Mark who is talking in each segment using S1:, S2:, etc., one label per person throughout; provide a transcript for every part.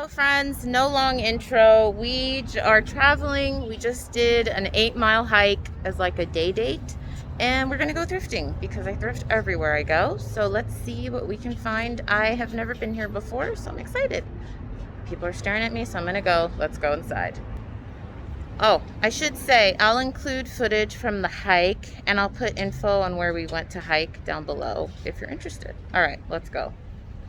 S1: friends, no long intro. We are traveling. We just did an 8 mile hike as like a day date, and we're gonna go thrifting because I thrift everywhere I go. So let's see what we can find. I have never been here before, so I'm excited. People are staring at me, so I'm gonna go. Let's go inside. Oh, I should say I'll include footage from the hike, and I'll put info on where we went to hike down below if you're interested. All right, let's go.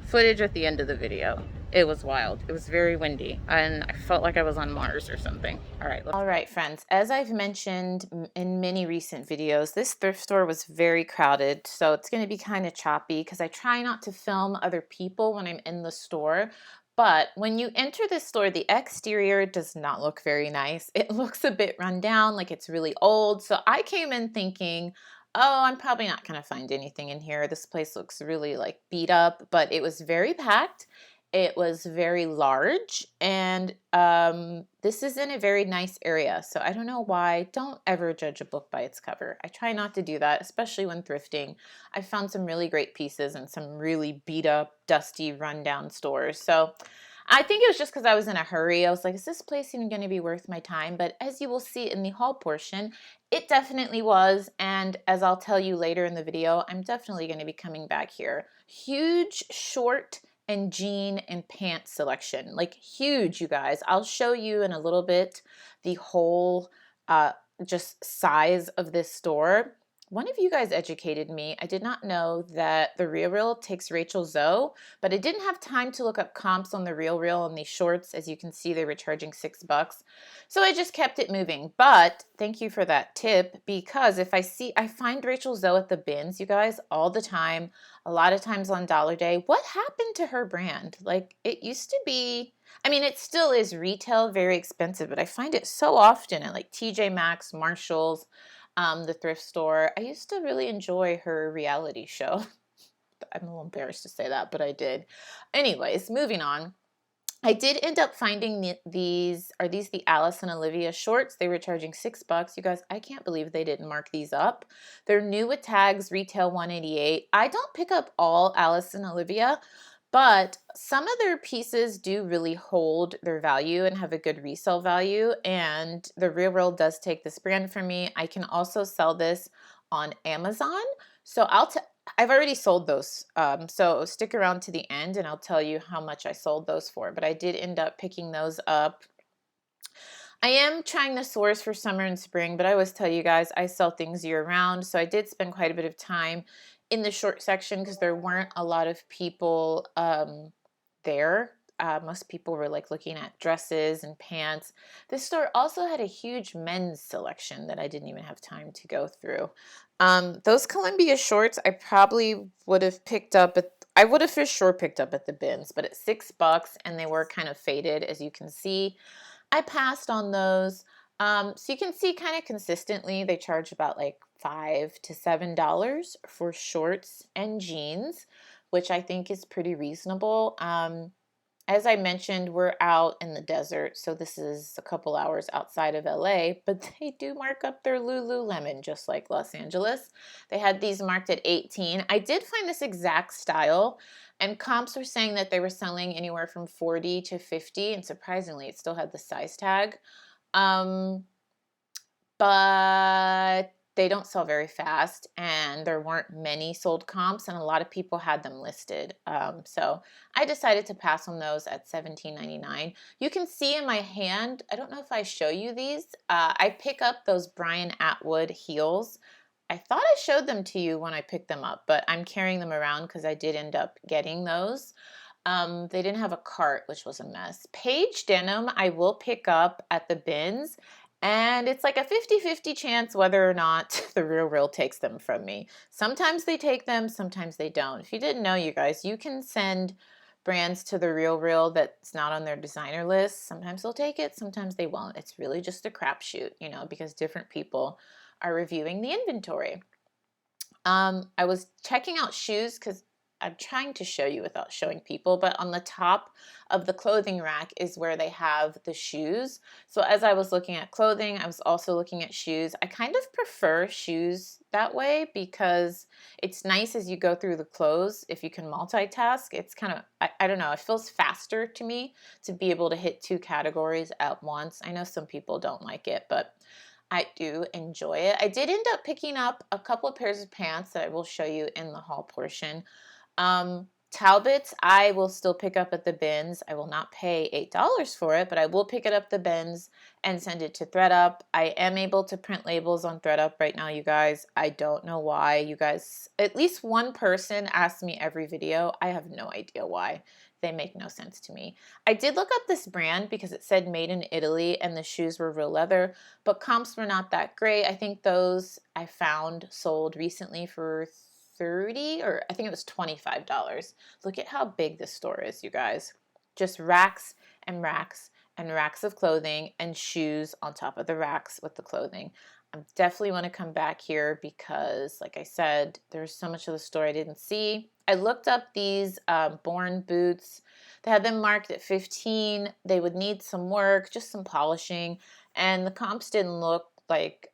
S1: Footage at the end of the video. It was wild. It was very windy, and I felt like I was on Mars or something. All right, friends. As I've mentioned in many recent videos, this thrift store was very crowded, so it's going to be kind of choppy because I try not to film other people when I'm in the store. But when you enter this store, the exterior does not look very nice. It looks a bit run down, like it's really old. So I came in thinking, oh, I'm probably not going to find anything in here. This place looks really like beat up, but it was very packed. It was very large, and this is in a very nice area. So I don't know why. Don't ever judge a book by its cover. I try not to do that, especially when thrifting. I found some really great pieces in some really beat up, dusty, rundown stores. So I think it was just because I was in a hurry. I was like, is this place even going to be worth my time? But as you will see in the haul portion, it definitely was. And as I'll tell you later in the video, I'm definitely going to be coming back here. Huge short and jean and pants selection, like huge, you guys. I'll show you in a little bit the whole just size of this store. One of you guys educated me. I did not know that the Real takes Rachel Zoe, but I didn't have time to look up comps on the Real on these shorts. As you can see, they were charging $6. So I just kept it moving. But thank you for that tip, because if I find Rachel Zoe at the bins, you guys, all the time, a lot of times on Dollar Day. What happened to her brand? Like, it used to be, I mean, it still is retail, very expensive, but I find it so often at like TJ Maxx, Marshalls, the thrift store. I used to really enjoy her reality show. I'm a little embarrassed to say that, but I did. Anyways, moving on. I did end up finding these. Are these the Alice and Olivia shorts? They were charging $6. You guys, I can't believe they didn't mark these up. They're new with tags, retail $188. I don't pick up all Alice and Olivia, but some of their pieces do really hold their value and have a good resale value. And the Real does take this brand from me. I can also sell this on Amazon. So I've already sold those. So stick around to the end and I'll tell you how much I sold those for. But I did end up picking those up. I am trying to source for summer and spring, but I always tell you guys I sell things year round. So I did spend quite a bit of time in the short section because there weren't a lot of people there. Most people were like looking at dresses and pants. This store also had a huge men's selection that I didn't even have time to go through. Those Columbia shorts I probably would have picked up I would have for sure picked up at the bins, but at $6 and they were kind of faded, as you can see. I passed on those. So you can see kind of consistently they charge about like $5 to $7 for shorts and jeans, which I think is pretty reasonable. As I mentioned, we're out in the desert, so this is a couple hours outside of LA, but they do mark up their Lululemon just like Los Angeles. They had these marked at 18. I did find this exact style, and comps were saying that they were selling anywhere from 40 to 50, and surprisingly, it still had the size tag. But they don't sell very fast, and there weren't many sold comps, and a lot of people had them listed. So I decided to pass on those at $17.99. You can see in my hand, I don't know if I show you these, I pick up those Brian Atwood heels. I thought I showed them to you when I picked them up, but I'm carrying them around because I did end up getting those. They didn't have a cart, which was a mess. Page denim I will pick up at the bins, and it's like a 50-50 chance whether or not the Real takes them from me. Sometimes they take them, sometimes they don't. If you didn't know, you guys, you can send brands to the Real that's not on their designer list. Sometimes they'll take it, sometimes they won't. It's really just a crapshoot, you know, because different people are reviewing the inventory. I was checking out shoes because I'm trying to show you without showing people, but on the top of the clothing rack is where they have the shoes. So as I was looking at clothing, I was also looking at shoes. I kind of prefer shoes that way because it's nice as you go through the clothes. If you can multitask, it's kind of, I don't know, it feels faster to me to be able to hit 2 categories at once. I know some people don't like it, but I do enjoy it. I did end up picking up a couple of pairs of pants that I will show you in the haul portion. Talbots, I will still pick up at the bins. I will not pay $8 for it, but I will pick it up the bins and send it to ThredUp. I am able to print labels on ThredUp right now, you guys. I don't know why. You guys, at least one person asks me every video. I have no idea why. They make no sense to me. I did look up this brand because it said made in Italy and the shoes were real leather, but comps were not that great. I think those I found sold recently for $30 or I think it was $25. Look at how big this store is, you guys. Just racks and racks and racks of clothing and shoes on top of the racks with the clothing. I definitely want to come back here because, like I said, there's so much of the store I didn't see. I looked up these Born boots. They had them marked at 15. They would need some work, just some polishing, and the comps didn't look like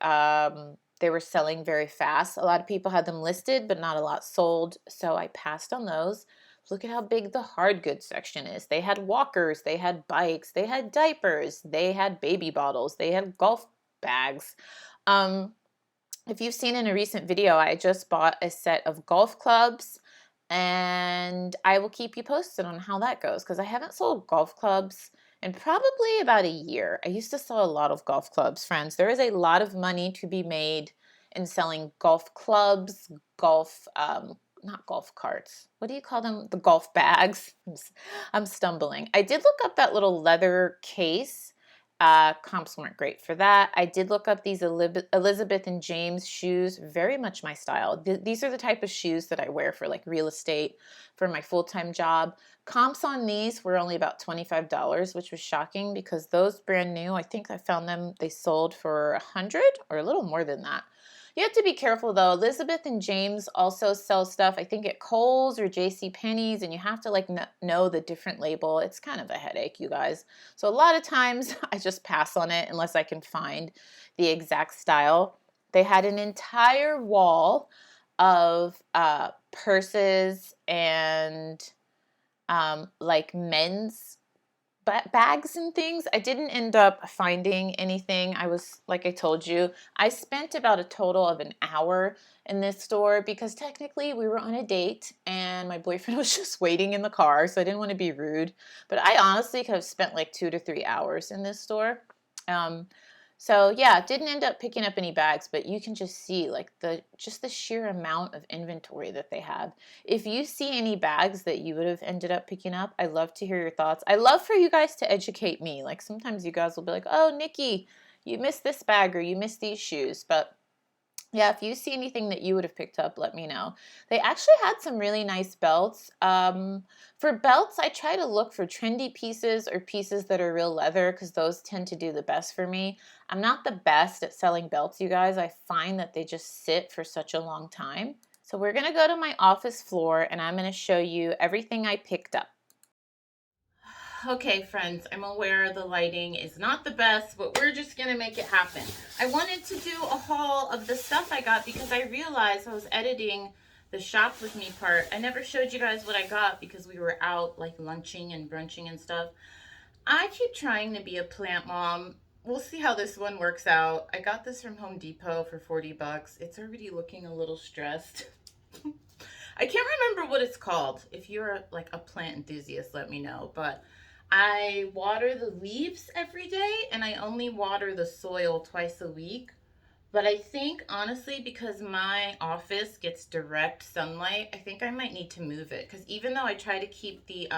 S1: they were selling very fast. A lot of people had them listed, but not a lot sold, so I passed on those. Look at how big the hard goods section is. They had walkers, they had bikes, they had diapers, they had baby bottles, they had golf bags. If you've seen in a recent video, I just bought a set of golf clubs, and I will keep you posted on how that goes because I haven't sold golf clubs in probably about a year. I used to sell a lot of golf clubs, friends. There is a lot of money to be made in selling golf clubs, golf, not golf carts. What do you call them? The golf bags. I'm stumbling. I did look up that little leather case. Comps weren't great for that. I did look up these Elizabeth and James shoes, very much my style. These are the type of shoes that I wear for like real estate, for my full-time job. Comps on these were only about $25, which was shocking because those brand new, I think I found them, they sold for $100 or a little more than that. You have to be careful though. Elizabeth and James also sell stuff, I think at Kohl's or JCPenney's, and you have to like know the different label. It's kind of a headache, you guys. So a lot of times I just pass on it unless I can find the exact style. They had an entire wall of purses and like men's bags and things. I didn't end up finding anything. I was, like I told you, I spent about a total of an hour in this store because technically we were on a date and my boyfriend was just waiting in the car, so I didn't want to be rude. But I honestly could have spent like 2 to 3 hours in this store. So yeah, didn't end up picking up any bags, but you can just see like the sheer amount of inventory that they have. If you see any bags that you would have ended up picking up, I'd love to hear your thoughts. I love for you guys to educate me. Like sometimes you guys will be like, "Oh, Nikki, you missed this bag or you missed these shoes." But yeah, if you see anything that you would have picked up, let me know. They actually had some really nice belts. For belts, I try to look for trendy pieces or pieces that are real leather because those tend to do the best for me. I'm not the best at selling belts, you guys. I find that they just sit for such a long time. So we're going to go to my office floor and I'm going to show you everything I picked up. Okay, friends, I'm aware the lighting is not the best, but we're just going to make it happen. I wanted to do a haul of the stuff I got because I realized I was editing the shop with me part. I never showed you guys what I got because we were out like lunching and brunching and stuff. I keep trying to be a plant mom. We'll see how this one works out. I got this from Home Depot for 40 bucks. It's already looking a little stressed. I can't remember what it's called. If you're like a plant enthusiast, let me know. But I water the leaves every day and I only water the soil twice a week. But I think honestly, because my office gets direct sunlight, I think I might need to move it. Because even though I try to keep the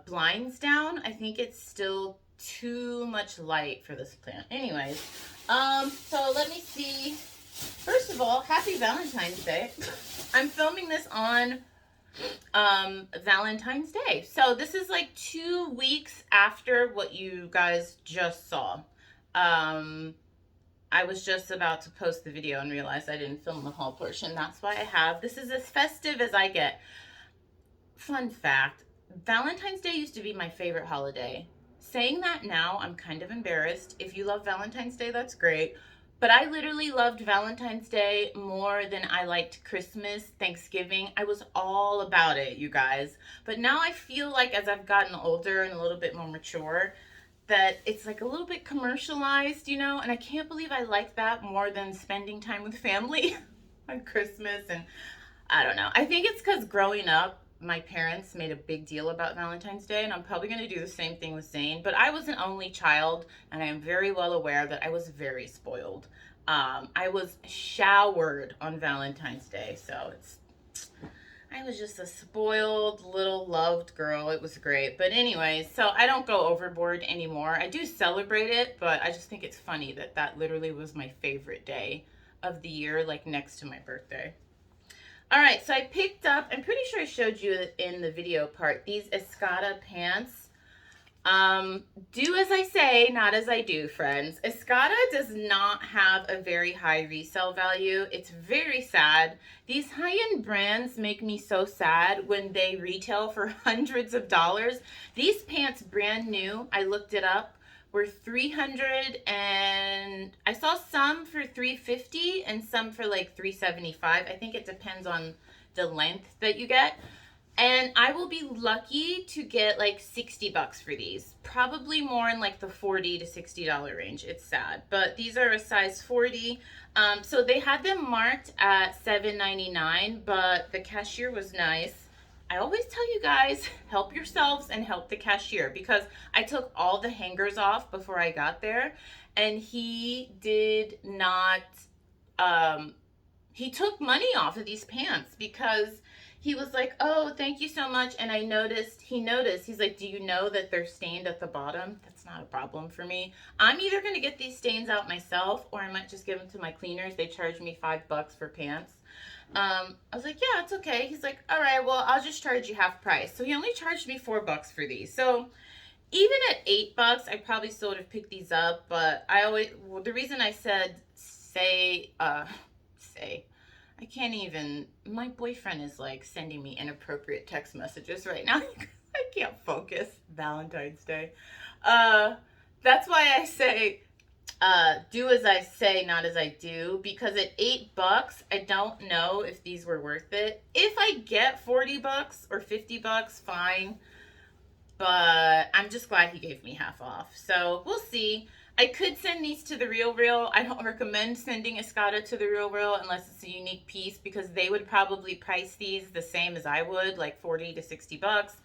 S1: blinds down, I think it's still too much light for this plant. Anyways, so let me see. First of all, happy Valentine's Day. I'm filming this on Valentine's Day. So this is like 2 weeks after what you guys just saw. I was just about to post the video and realized I didn't film the haul portion. That's why I have. This is as festive as I get. Fun fact, Valentine's Day used to be my favorite holiday. Saying that now, I'm kind of embarrassed. If you love Valentine's Day, that's great. But I literally loved Valentine's Day more than I liked Christmas, Thanksgiving. I was all about it, you guys. But now I feel like as I've gotten older and a little bit more mature, that it's like a little bit commercialized, you know? And I can't believe I like that more than spending time with family on Christmas. And I don't know. I think it's because growing up, my parents made a big deal about Valentine's Day, and I'm probably going to do the same thing with Zane. But I was an only child, and I am very well aware that I was very spoiled. I was showered on Valentine's Day, so I was just a spoiled little loved girl. It was great. But anyways, so I don't go overboard anymore. I do celebrate it, but I just think it's funny that that literally was my favorite day of the year, like next to my birthday. All right, so I picked up, I'm pretty sure I showed you in the video part, these Escada pants. Do as I say, not as I do, friends. Escada does not have a very high resale value. It's very sad. These high-end brands make me so sad when they retail for hundreds of dollars. These pants, brand new, I looked it up, were 300, and I saw some for 350 and some for like 375. I think it depends on the length that you get. And I will be lucky to get like 60 bucks for these. Probably more in like the $40 to $60 range. It's sad. But these are a size 40. So they had them marked at $7.99, but the cashier was nice. I always tell you guys, help yourselves and help the cashier, because I took all the hangers off before I got there, and he did not, he took money off of these pants because he was like, oh, thank you so much. And he noticed, he's like, do you know that they're stained at the bottom? That's not a problem for me. I'm either going to get these stains out myself, or I might just give them to my cleaners. They charge me $5 for pants. I was like, yeah, it's okay. He's like, all right, well, I'll just charge you half price. So he only charged me $4 for these. So even at $8, I probably still would have picked these up. But the reason I said I can't even, my boyfriend is like sending me inappropriate text messages right now. I can't focus. Valentine's Day. That's why I say, do as I say, not as I do, because at $8, I don't know if these were worth it. If I get $40 or $50, fine. But I'm just glad he gave me half off. So we'll see. I could send these to the Real. I don't recommend sending Escada to the Real unless it's a unique piece, because they would probably price these the same as I would, like 40 to 60 bucks.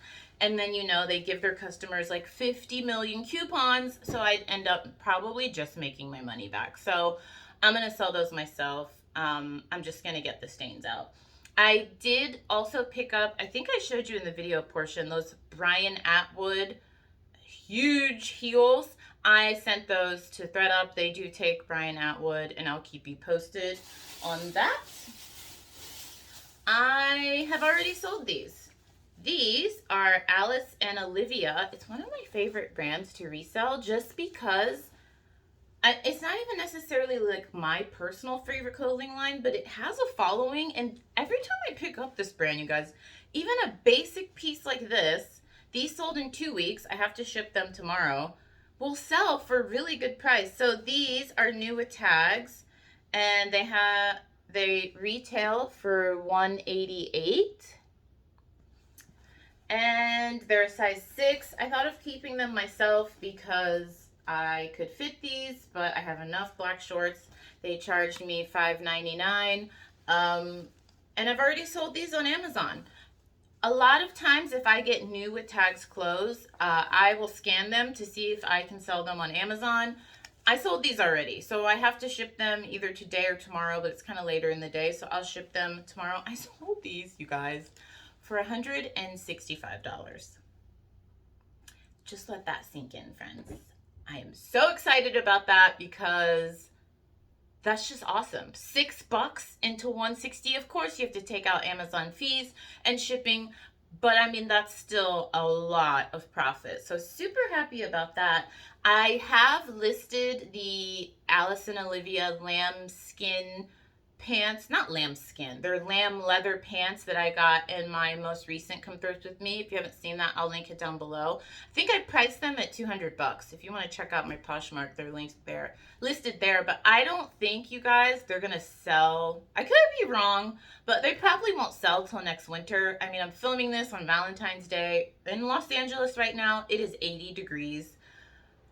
S1: And then, you know, they give their customers like 50 million coupons. So I'd end up probably just making my money back. So I'm going to sell those myself. I'm just going to get the stains out. I did also pick up, I think I showed you in the video portion, those Brian Atwood huge heels. I sent those to ThredUp. They do take Brian Atwood, and I'll keep you posted on that. I have already sold these. These are Alice and Olivia. It's one of my favorite brands to resell just because it's not even necessarily like my personal favorite clothing line, but it has a following. And every time I pick up this brand, you guys, even a basic piece like this, these sold in 2 weeks. I have to ship them tomorrow. Will sell for a really good price. So these are new with tags, and they retail for $188, and they're a size 6. I thought of keeping them myself because I could fit these, but I have enough black shorts. They charged me $5.99, and I've already sold these on Amazon. A lot of times, if I get new with tags clothes, I will scan them to see if I can sell them on Amazon. I sold these already, so I have to ship them either today or tomorrow, but it's kind of later in the day, so I'll ship them tomorrow. I sold these, you guys, for $165. Just let that sink in, friends. I am so excited about that because that's just awesome. $6 into $160. Of course, you have to take out Amazon fees and shipping, But I mean, that's still a lot of profit. So super happy about that. I have listed the Alice and Olivia lamb skin pants, not lamb skin, they're lamb leather pants that I got in my most recent Come Thrift With Me. If you haven't seen that, I'll link it down below. I think I priced them at $200. If you want to check out my Poshmark, they're linked there, listed there. But I don't think, you guys, they're gonna sell. I could be wrong, but they probably won't sell till next winter. I mean, I'm filming this on Valentine's Day in Los Angeles right now. It is 80 degrees.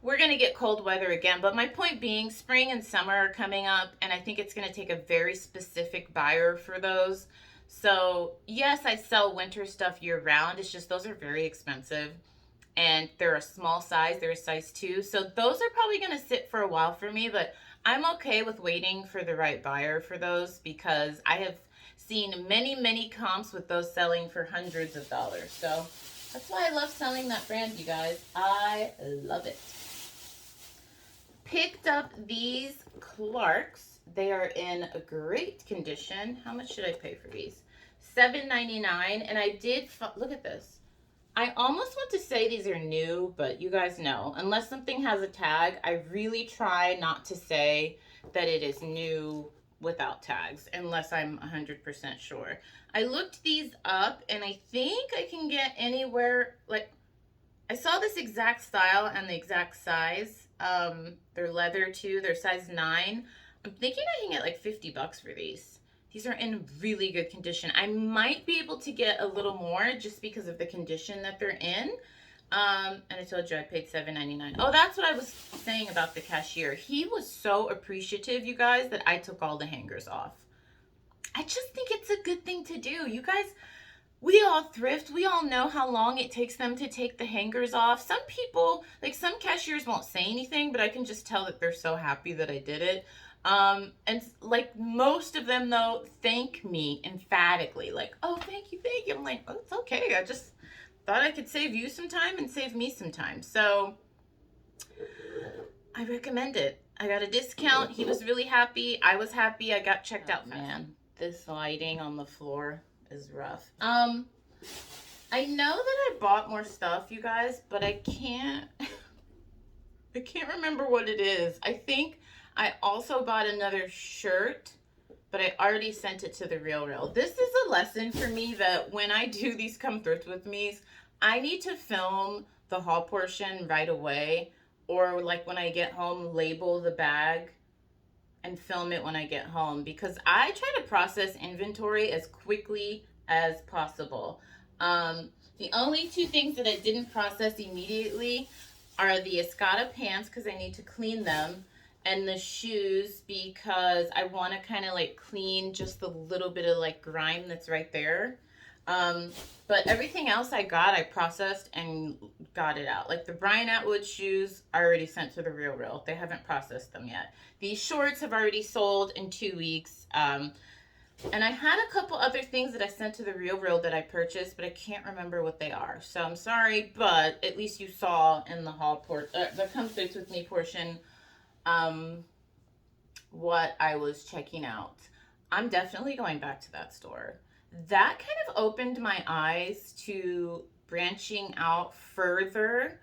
S1: We're going to get cold weather again, but my point being, spring and summer are coming up, and I think it's going to take a very specific buyer for those. So yes, I sell winter stuff year round. It's just those are very expensive, and they're a small size. They're a size 2. So those are probably going to sit for a while for me, but I'm okay with waiting for the right buyer for those, because I have seen many comps with those selling for hundreds of dollars. So that's why I love selling that brand, you guys. I love it. Picked up these Clarks. They are in a great condition. How much should I pay for these? $7.99. And I did, look at this. I almost want to say these are new, but you guys know, unless something has a tag, I really try not to say that it is new without tags, unless I'm 100% sure. I looked these up, and I think I can get anywhere, like, I saw this exact style and the exact size. They're leather too. They're size 9. I'm thinking I can get like $50 for these. These are in really good condition. I might be able to get a little more just because of the condition that they're in. And I told you I paid $7.99. Oh, that's what I was saying about the cashier. He was so appreciative, you guys, that I took all the hangers off. I just think it's a good thing to do. You guys, we all thrift. We all know how long it takes them to take the hangers off. Some people, like some cashiers won't say anything, but I can just tell that they're so happy that I did it. And like most of them though, thank me emphatically. Like, oh, thank you, thank you. I'm like, oh, it's okay. I just thought I could save you some time and save me some time. So I recommend it. I got a discount. He was really happy. I was happy. I got checked out. Man, this lighting on the floor is rough. I know that I bought more stuff, you guys, but I can't remember what it is. I think I also bought another shirt, but I already sent it to the Real. This is a lesson for me that when I do these Come Thrift With Me's, I need to film the haul portion right away, or like when I get home, label the bag and film it when I get home, because I try to process inventory as quickly as possible. The only 2 things that I didn't process immediately are the Escada pants, because I need to clean them, and the shoes, because I want to kind of like clean just the little bit of like grime that's right there. But everything else I processed and got it out. Like the Brian Atwood shoes, I already sent to the Real. They haven't processed them yet. These shorts have already sold in 2 weeks. And I had a couple other things that I sent to the Real that I purchased, but I can't remember what they are. So I'm sorry, but at least you saw in the haul the Come Thrift With Me portion, what I was checking out. I'm definitely going back to that store. That kind of opened my eyes to branching out further,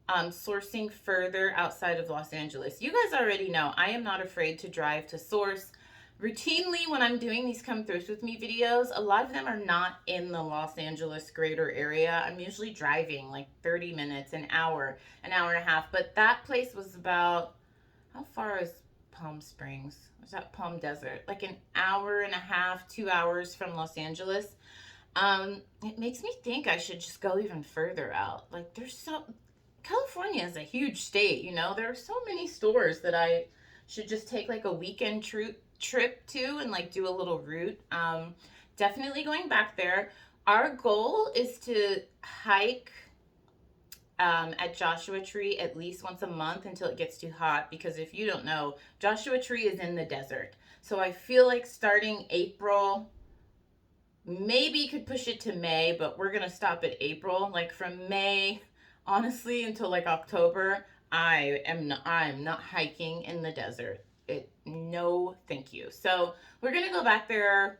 S1: sourcing further outside of Los Angeles. You guys already know I am not afraid to drive to source. Routinely, when I'm doing these Come Thrift With Me videos, a lot of them are not in the Los Angeles greater area. I'm usually driving like 30 minutes, an hour and a half. But that place was about, how far is Palm Springs? Was that Palm Desert? Like an hour and a half, 2 hours from Los Angeles. It makes me think I should just go even further out. Like California is a huge state, you know? There are so many stores that I should just take like a weekend trip to and like do a little route. Definitely going back there. Our goal is to hike at Joshua Tree at least once a month until it gets too hot, because if you don't know, Joshua Tree is in the desert. So I feel like starting April, maybe could push it to May, but we're gonna stop at April. Like from May, honestly, until like October, I'm not hiking in the desert. No, thank you. So we're gonna go back there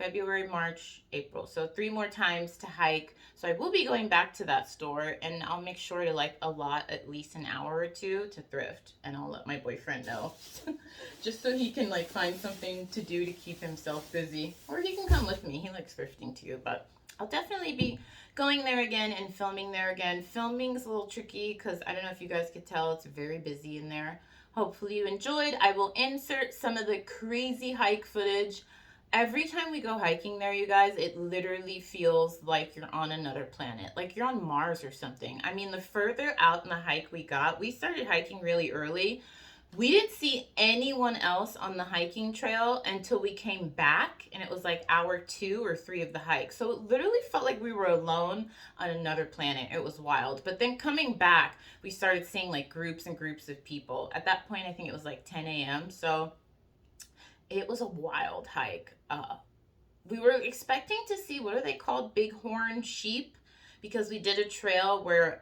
S1: February, March, April. So 3 more times to hike. So I will be going back to that store, and I'll make sure to like allot at least an hour or two to thrift, and I'll let my boyfriend know. Just so he can like find something to do to keep himself busy. Or he can come with me. He likes thrifting too, but I'll definitely be going there again and filming there again. Filming's a little tricky because I don't know if you guys could tell, it's very busy in there. Hopefully you enjoyed. I will insert some of the crazy hike footage. Every time we go hiking there, you guys, it literally feels like you're on another planet. Like you're on Mars or something. I mean, the further out in the hike we got, we started hiking really early. We didn't see anyone else on the hiking trail until we came back, and it was like hour 2 or 3 of the hike. So it literally felt like we were alone on another planet. It was wild. But then coming back, we started seeing like groups and groups of people. At that point, I think it was like 10 a.m. So it was a wild hike. We were expecting to see, what are they called, bighorn sheep, because we did a trail where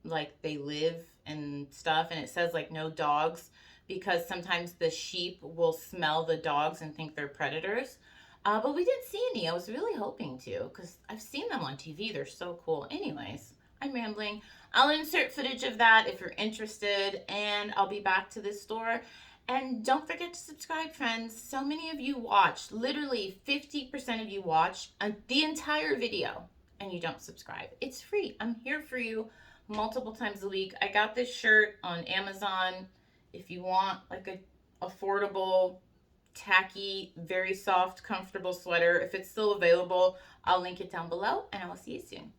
S1: like they live and stuff, and it says like no dogs, because sometimes the sheep will smell the dogs and think they're predators. But we didn't see any. I was really hoping to, because I've seen them on TV. They're so cool. Anyways, I'm rambling. I'll insert footage of that if you're interested, and I'll be back to this store. And don't forget to subscribe, friends. So many of you watched, literally 50% of you watched the entire video, and you don't subscribe. It's free. I'm here for you multiple times a week. I got this shirt on Amazon. If you want like a affordable, tacky, very soft, comfortable sweater, if it's still available, I'll link it down below, and I will see you soon.